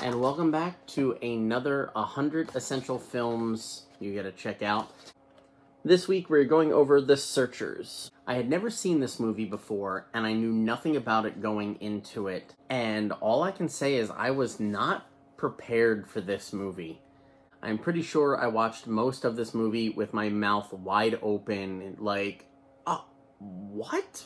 and welcome back to another 100 Essential Films you gotta check out. This week we're going over The Searchers. I had never seen this movie before, and I knew nothing about it going into it, and all I can say is I was not prepared for this movie. I'm pretty sure I watched most of this movie with my mouth wide open, like, oh, what?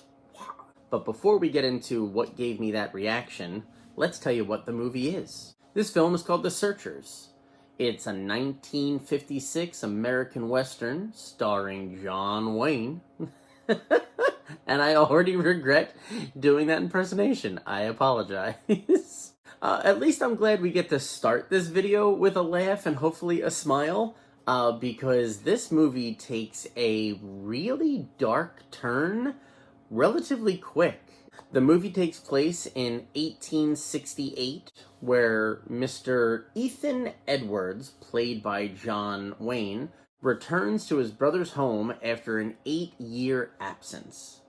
But before we get into what gave me that reaction, let's tell you what the movie is. This film is called The Searchers. It's a 1956 American Western starring John Wayne. And I already regret doing that impersonation. I apologize. At least I'm glad we get to start this video with a laugh and hopefully a smile, because this movie takes a really dark turn relatively quick. The movie takes place in 1868, where Mr. Ethan Edwards, played by John Wayne, returns to his brother's home after an 8-year absence.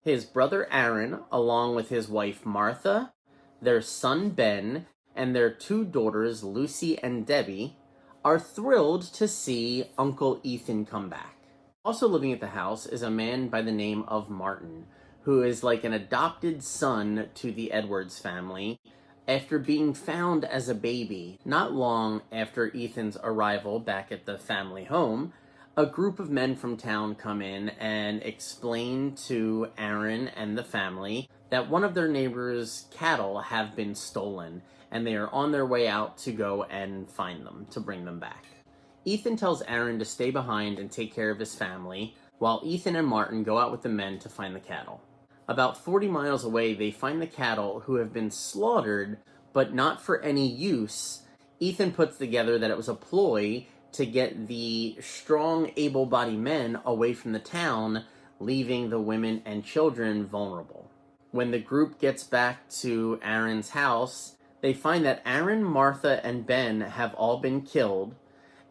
His brother Aaron, along with his wife Martha, their son Ben, and their 2 daughters Lucy and Debbie, are thrilled to see Uncle Ethan come back. Also living at the house is a man by the name of Martin, who is like an adopted son to the Edwards family after being found as a baby. Not long after Ethan's arrival back at the family home, a group of men from town come in and explain to Aaron and the family that one of their neighbors' cattle have been stolen, and they are on their way out to go and find them, to bring them back. Ethan tells Aaron to stay behind and take care of his family, while Ethan and Martin go out with the men to find the cattle. About 40 miles away, they find the cattle, who have been slaughtered, but not for any use. Ethan puts together that it was a ploy to get the strong, able-bodied men away from the town, leaving the women and children vulnerable. When the group gets back to Aaron's house, they find that Aaron, Martha, and Ben have all been killed,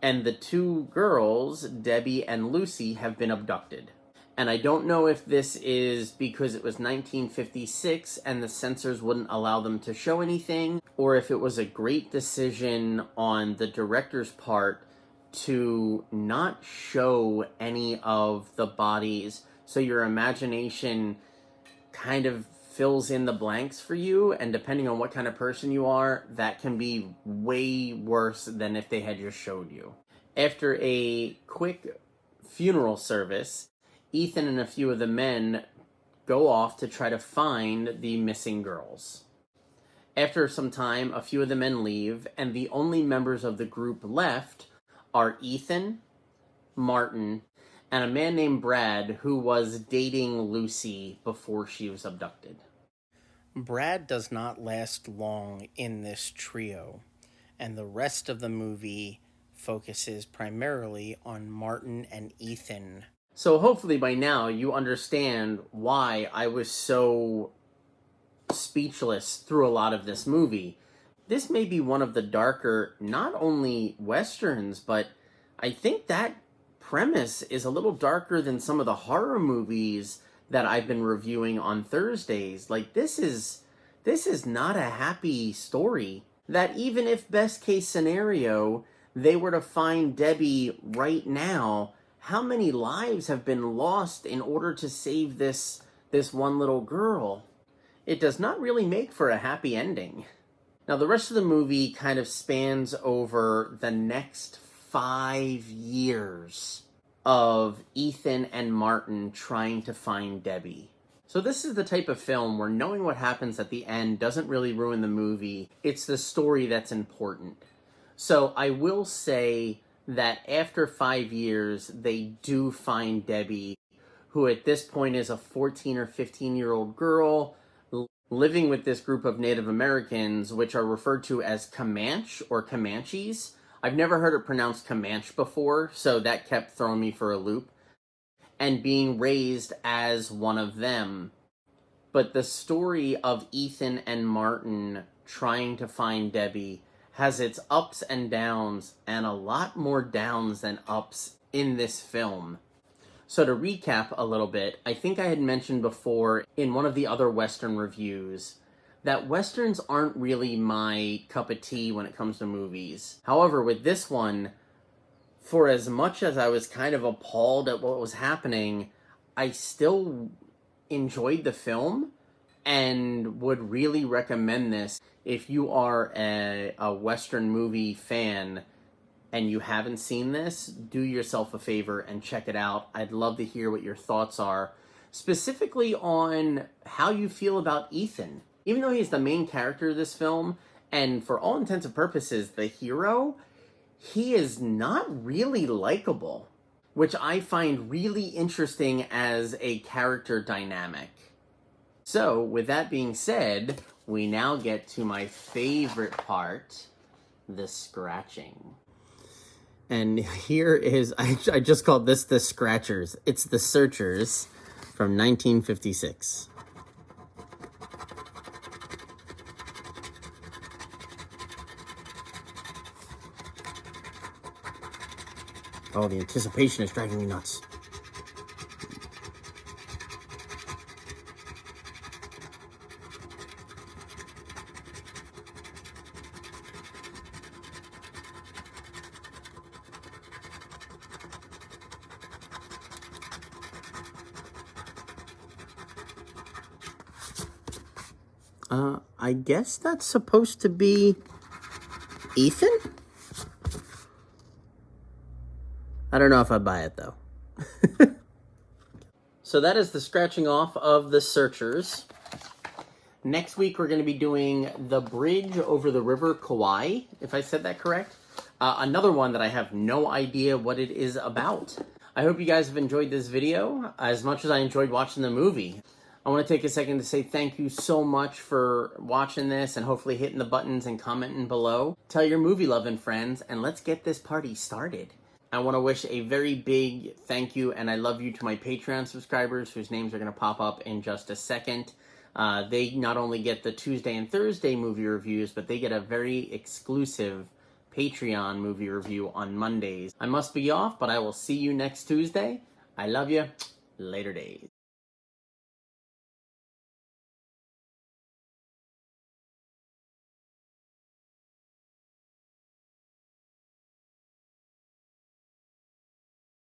and the 2 girls, Debbie and Lucy, have been abducted. And I don't know if this is because it was 1956 and the censors wouldn't allow them to show anything, or if it was a great decision on the director's part to not show any of the bodies, so your imagination kind of fills in the blanks for you, and depending on what kind of person you are, that can be way worse than if they had just showed you. After a quick funeral service, Ethan and a few of the men go off to try to find the missing girls. After some time, a few of the men leave, and the only members of the group left are Ethan, Martin, and a man named Brad, who was dating Lucy before she was abducted. Brad does not last long in this trio, and the rest of the movie focuses primarily on Martin and Ethan. So hopefully by now you understand why I was so speechless through a lot of this movie. This may be one of the darker, not only westerns, but I think that premise is a little darker than some of the horror movies that I've been reviewing on Thursdays. Like, this is not a happy story. That even if best case scenario, they were to find Debbie right now, how many lives have been lost in order to save this one little girl? It does not really make for a happy ending. Now, the rest of the movie kind of spans over the next 5 years of Ethan and Martin trying to find Debbie. So this is the type of film where knowing what happens at the end doesn't really ruin the movie. It's the story that's important. So I will say that after 5 years, they do find Debbie, who at this point is a 14 or 15-year-old girl living with this group of Native Americans, which are referred to as Comanche or Comanches. I've never heard it pronounced Comanche before, so that kept throwing me for a loop. And being raised as one of them. But the story of Ethan and Martin trying to find Debbie has its ups and downs, and a lot more downs than ups in this film. So to recap a little bit, I think I had mentioned before in one of the other Western reviews that Westerns aren't really my cup of tea when it comes to movies. However, with this one, for as much as I was kind of appalled at what was happening, I still enjoyed the film and would really recommend this. If you are a Western movie fan and you haven't seen this, do yourself a favor and check it out. I'd love to hear what your thoughts are, specifically on how you feel about Ethan. Even though he's the main character of this film, and for all intents and purposes, the hero, he is not really likable, which I find really interesting as a character dynamic. So, with that being said, we now get to my favorite part, the scratching. And here is, I just called this the Scratchers. It's the Searchers from 1956. Oh, the anticipation is driving me nuts. I guess that's supposed to be Ethan? I don't know if I buy it, though. So that is the scratching off of the Searchers. Next week, we're going to be doing The Bridge Over the River Kwai, if I said that correct. Another one that I have no idea what it is about. I hope you guys have enjoyed this video as much as I enjoyed watching the movie. I want to take a second to say thank you so much for watching this and hopefully hitting the buttons and commenting below. Tell your movie-loving friends, and let's get this party started. I want to wish a very big thank you and I love you to my Patreon subscribers whose names are going to pop up in just a second. They not only get the Tuesday and Thursday movie reviews, but they get a very exclusive Patreon movie review on Mondays. I must be off, but I will see you next Tuesday. I love you. Later days.